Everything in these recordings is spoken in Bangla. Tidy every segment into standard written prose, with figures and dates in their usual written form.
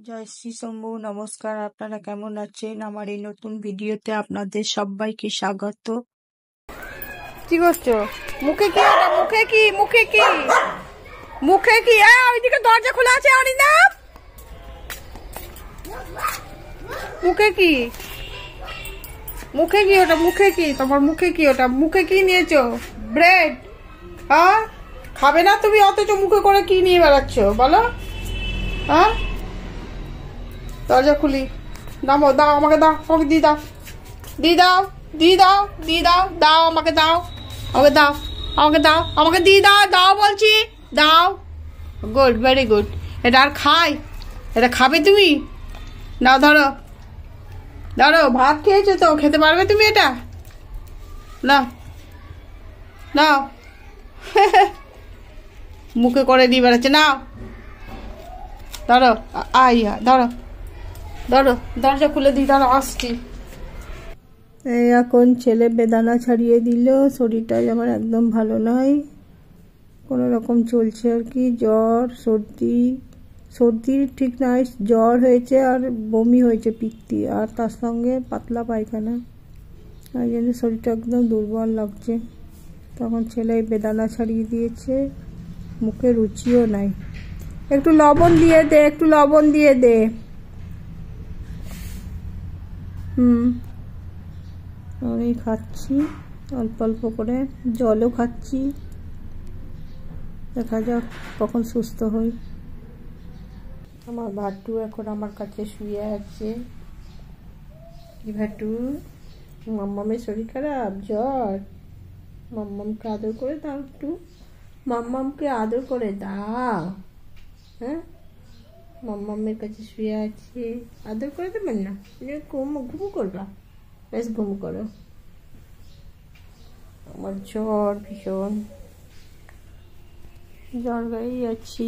জয় শ্রী শম্ভু, নমস্কার। আপনারা কেমন আছেন? আমার এই নতুন ভিডিওতে আপনাদের সবাইকে স্বাগত। কি করছো? মুখে কি ওটা? মুখে কি? মুখে কি? মুখে কি? ওইদিকে দরজা খোলা আছে অনিন্দা। মুখে কি? মুখে কি ওটা? মুখে কি? তোমার মুখে কি ওটা? মুখে কি নিয়েছো? ব্রেড? হ্যাঁ, খাবে না তুমি, অথচ মুখে করে কি নিয়ে বেড়াচ্ছ বলো? হ্যাঁ, দরজা খুলি। নামো, দাও আমাকে, দাও আমাকে, দিয়ে দাও, দিয়ে দাও, দিয়ে দাও, দিয়ে দাও, দাও আমাকে, দাও আমাকে, দাও আমাকে, দাও আমাকে, দিয়ে দাও, দাও বলছি, দাও। Good, very good. এটা আর খাই? এটা খাবে তুমি? নাও, ধরো ধরো, ভাত খেয়েছো তো, খেতে পারবে তুমি এটা? নাও নাও। মুখে করে দিয়ে বেড়াচ্ছে। নাও, ধরো, আইয়া ধরো, ধরো, দরজা খুলে দিই, ধরো, আসছি। এই এখন ছেলে বেদানা ছাড়িয়ে দিল। শরীরটা আমার একদম ভালো নয়, কোনো রকম চলছে আর কি। জ্বর, সর্দি ঠিক নয়, জ্বর হয়েছে আর বমি হয়েছে, পিত্তি, আর তার সঙ্গে পাতলা পায়খানা। এই জন্য শরীরটা একদম দুর্বল লাগছে। তখন ছেলে বেদানা ছাড়িয়ে দিয়েছে, মুখে রুচিও নাই। একটু লবণ দিয়ে দে, একটু লবণ দিয়ে দে। আমি খাচ্ছি অল্প অল্প করে, জলও খাচ্ছি। দেখা যাক কখন সুস্থ হই। আমার ভাট্টু এখন আমার কাছে শুয়ে আছে। কি ভাট্টু, মাম্মামের শরীর খারাপ, জ্বর? মাম্মামকে আদর করে দাও একটু, মাম্মামকে আদর করে দাও। হ্যাঁ, মাম্মামের কাছে শুয়ে আছে, আদর করে দেবেন না? ঘুম করবা, বেশ ঘুম করো। আমার জ্বর, ভীষণ জ্বর গায়েই আছি।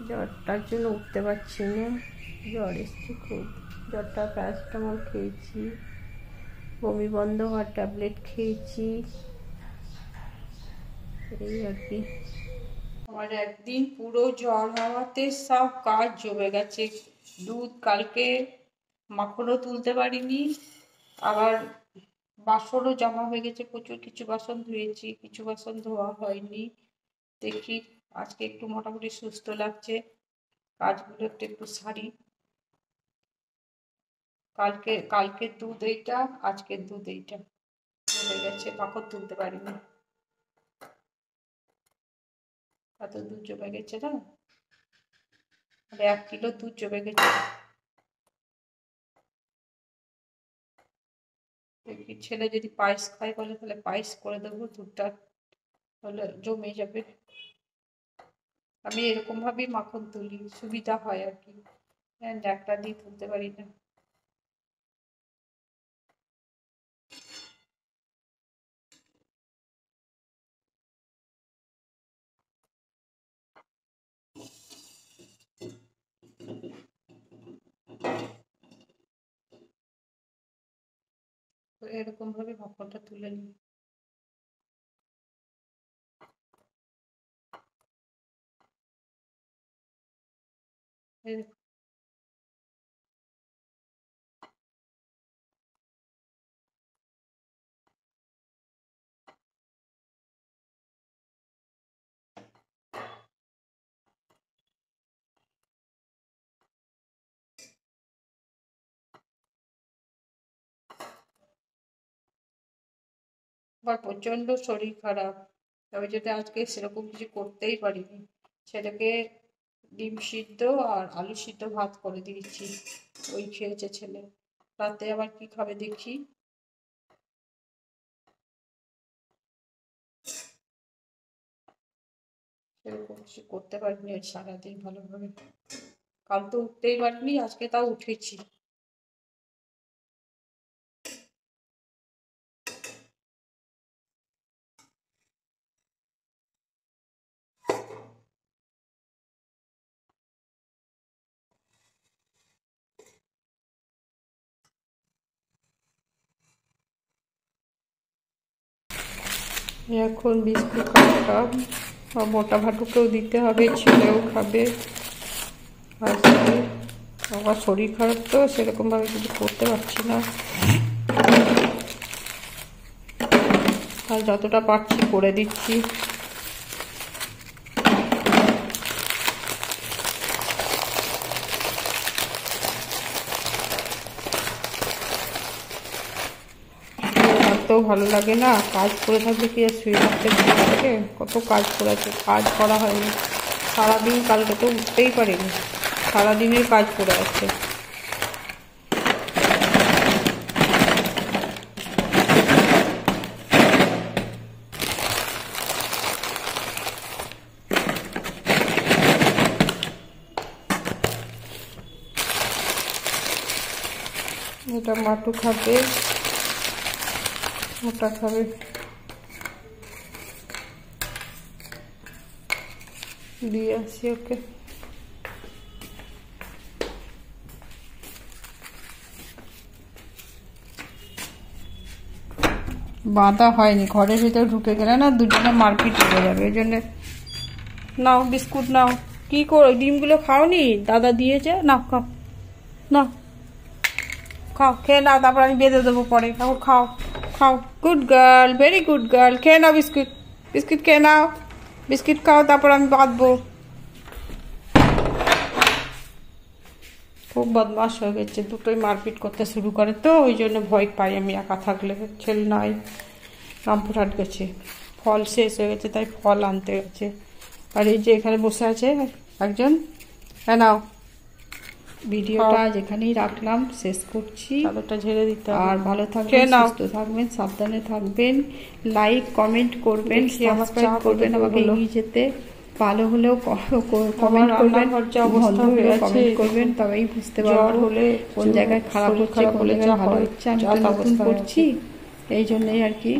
জ্বরটার জন্য উঠতে পারছি না, জ্বর এসছে খুব। জ্বরটা প্যারাসিটামল খেয়েছি, বমি বন্ধ হওয়ার ট্যাবলেট খেয়েছি, এই আর কি। আমার একদিন পুরো জ্বর হওয়াতে সব কাজ জমে গেছে। দুধ কালকে মাখনও তুলতে পারিনি, আবার বাসনও জমা হয়ে গেছে প্রচুর। কিছু বাসন ধুয়েছি, কিছু বাসন ধোয়া হয়নি। দেখি আজকে একটু মোটামুটি সুস্থ লাগছে, কাজগুলো একটু সারি। কালকের দুধ এইটা, আজকের দুধ এইটা চলে গেছে, মাখন তুলতে পারিনি, এত দুধ জমে গেছে না, 1 কিলো দুধ জমে গেছে। দেখি ছেলে যদি পায়েস খায় বলে তাহলে পায়েস করে দেবো, দুধটা তাহলে জমে যাবে। আমি এরকম ভাবেই মাখন তুলি, সুবিধা হয় আর কি, একটা দিয়ে তুলতে পারি না। তো এরকম ভাবে মাখনটা তুলে নিই। আমার প্রচন্ড শরীর খারাপ, তবে যেটা আজকে সেরকম কিছু করতেই পারিনি। ছেলেকে ডিম সিদ্ধ আর আলু সিদ্ধ ভাত করে দিয়েছি, ওই খেয়েছে ছেলে। রাতে আবার কি খাবে দেখি। সেরকম কিছু করতে পারিনি সারাদিন ভালোভাবে। কাল তো উঠতেই পারিনি, আজকে তাও উঠেছি। এখন বিস্কুট কাটলাম, মোটা ভাটুকেও দিতে হবে, ছেলেও খাবে। আর আমার শরীর খারাপ তো সেরকমভাবে কিছু করতে পারছি না, আর যতটা পারছি করে দিচ্ছি। থাকতেও ভালো লাগে না, কাজ করে থাকলে কি আর শুয়ে থাকতে ভালো লাগে? কত কাজ করেছে, কাজ করা হয়নি সারাদিন, কালকে তো উঠতেই পারিনি, সারাদিনের কাজ পড়ে আছে। এটা মাটু খাবে, ওটা খাবে, দিয়ে আসি ওকে। বাঁধা হয়নি, ঘরের ভিতরে ঢুকে গেলে না দুজনে মারপিট হয়ে যাবে, ওই জন্য। নাও বিস্কুট নাও। কি করো, ডিমগুলো খাওনি? দাদা দিয়েছে, নাও খাও, নাও খাও, খেয়ে নাও, তারপর আমি বেঁধে দেবো পরে, তারপর খাও খাও। Good girl, very good girl, খেয়ে নাও বিস্কুট, বিস্কুট খেয়ে নাও, বিস্কুট খাও, তারপর আমি বাঁধবো। খুব বদমাস হয়ে গেছে, দুটোই মারপিট করতে শুরু করে তো ওই জন্য ভয় পাই আমি একা থাকলে। ছেলে নাই, রামপুরহাট গেছে, ফল শেষ হয়ে গেছে তাই ফল আনতে গেছে। আর এই যে এখানে বসে আছে একজন। হ্যাঁ নাও। ভিডিওটা যেখানেই রাখলাম শেষ করছি, আলোটা ঝেড়ে দিতে। আর ভালো থাকবেন, সুস্থ থাকবেন, সাবধানে থাকবেন, লাইক কমেন্ট করবেন, সাবস্ক্রাইব করবেন আমাকে এগিয়ে যেতে। ভালো হলেও কমেন্ট করবেন, কমেন্ট করবেন, তবেই বুঝতে পারবো কোন জায়গায় খারাপ হচ্ছে, কোন জায়গায় ভালো হচ্ছে। আমি তো নতুন করছি, এই জন্যই আর কি,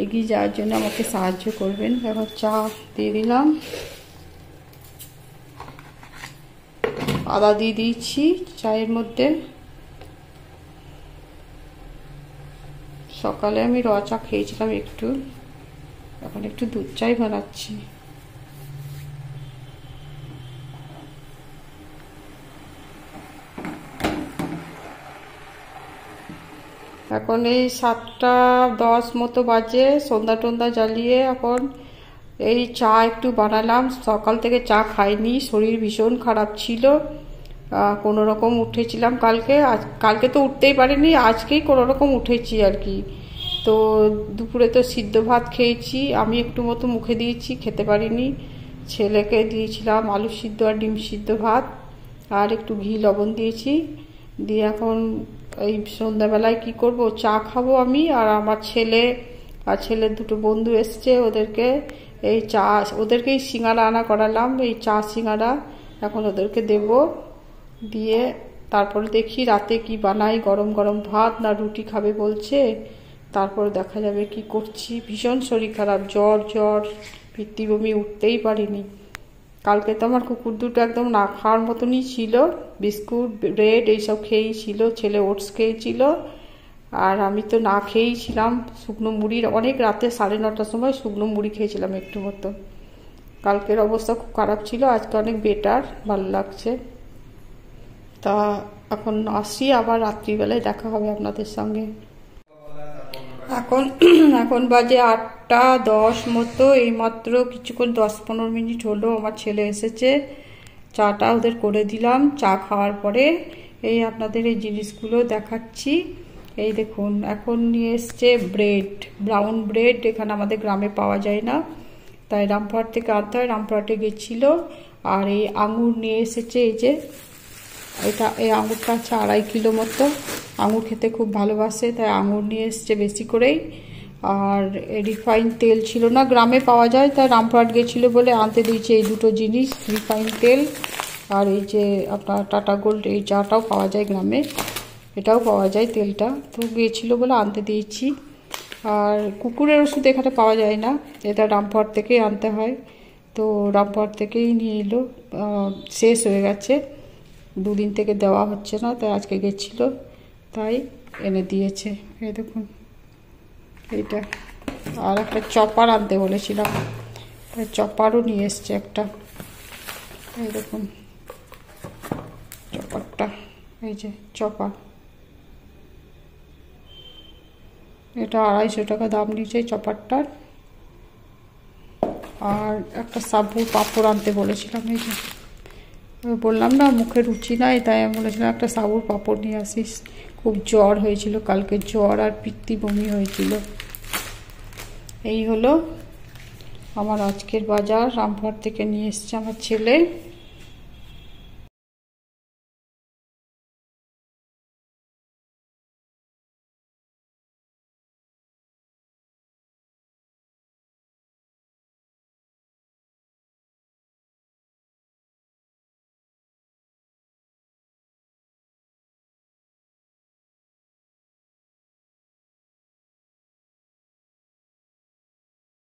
এগিয়ে যাওয়ার জন্য আমাকে সাহায্য করবেন। এবার চা দিয়ে দিলাম, আদা দিয়ে দিয়েছি চায়ের মধ্যে। সকালে আমি র চা খেয়েছিলাম একটু, এখন একটু দুধ চাই বানাচ্ছি। এখন এই 7:10 মতো বাজে, সন্ধ্যা টন্ধা জ্বালিয়ে এখন এই চা একটু বানালাম। সকাল থেকে চা খাইনি, শরীর ভীষণ খারাপ ছিল, কোনো রকম উঠেছিলাম কালকে তো উঠতেই পারিনি, আজকেই কোনো রকম উঠেছি আর কি। তো দুপুরে তো সিদ্ধ ভাত খেয়েছি, আমি একটু মতো মুখে দিয়েছি, খেতে পারিনি। ছেলেকে দিয়েছিলাম আলু সিদ্ধ আর ডিম সিদ্ধ ভাত, আর একটু ঘি লবণ দিয়েছি। দিয়ে এখন এই সন্ধ্যাবেলায় কি করব, চা খাবো আমি আর আমার ছেলে, আর ছেলের দুটো বন্ধু এসছে, ওদেরকেই সিঙ্গারা আনা করালাম, এই চা সিঙ্গারা এখন ওদেরকে দেব। দিয়ে তারপরে দেখি রাতে কি বানাই, গরম গরম ভাত না রুটি খাবে বলছে, তারপরে দেখা যাবে কি করছি। ভীষণ শরীর খারাপ, জ্বর, পিত্তি বমি, উঠতেই পারিনি। কালকে তো আমার কুকুর দুটো একদম না খাওয়ার মতনই ছিল, বিস্কুট ব্রেড এইসব খেয়েই ছিল, ছেলে ওটস খেয়েছিল, আর আমি তো না খেয়েই ছিলাম। শুকনো মুড়ির অনেক রাতে 9:30টার সময় শুকনো মুড়ি খেয়েছিলাম একটু মতো। কালকের অবস্থা খুব খারাপ ছিল, আজকে অনেক বেটার, ভালো লাগছে। তা এখন আসি, আবার রাত্রিবেলায় দেখা হবে আপনাদের সঙ্গে। এখন বাজে 8:10 মতো, এইমাত্র কিছুক্ষণ 10-15 মিনিট হলো আমার ছেলে এসেছে, চাটা ওদের করে দিলাম। চা খাওয়ার পরে এই আপনাদের এই জিনিসগুলো দেখাচ্ছি। এই দেখুন, এখন নিয়ে এসছে ব্রেড, ব্রাউন ব্রেড, এখানে আমাদের গ্রামে পাওয়া যায় না, তাই রামপুরহাট থেকে আনতে হয়, রামপুরহাটে গেছিলো। আর এই আঙুর নিয়ে এসেছে, এই যে এই আঙুরটা আছে 2.5 কিলো মতো, আঙুর খেতে খুব ভালোবাসে তাই আঙুর নিয়ে এসছে বেশি করেই। আর রিফাইন তেল ছিল না, গ্রামে পাওয়া যায়, তাই রামপুরহাট গেছিলো বলে আনতে দিয়েছে এই দুটো জিনিস, রিফাইন তেল আর এই যে আপনার টাটা গোল্ড, এই চাটাও পাওয়া যায় গ্রামে, এটাও পাওয়া যায় তেলটা, তো গিয়েছিলো বলে আনতে দিয়েছি। আর কুকুরের ওষুধ এখানে পাওয়া যায় না, এটা রামপুরহাট থেকেই আনতে হয়, তো রামপুরহাট থেকেই নিয়ে এলো, শেষ হয়ে গেছে, 2 দিন থেকে দেওয়া হচ্ছে না, তাই আজকে গেছিলো তাই এনে দিয়েছে। এই দেখুন এইটা, আর একটা চপার আনতে বলেছিলাম, তাই চপারও নিয়ে এসছে একটা, এই দেখুন চপারটা, এই যে চপার, এটা 250 টাকা দাম নিয়েছে চপারটার। আর একটা সাবুর পাঁপড় আনতে বলেছিলাম, এই যে বললাম না মুখে রুচি নাই, তাই আমি বলেছিলাম একটা সাবুর পাঁপড় নিয়ে আসিস। খুব জ্বর হয়েছিল কালকে, জ্বর আর পিত্তি বমি হয়েছিল। এই হলো আমার আজকের বাজার, রামপুরহাট থেকে নিয়ে এসছে আমার ছেলে।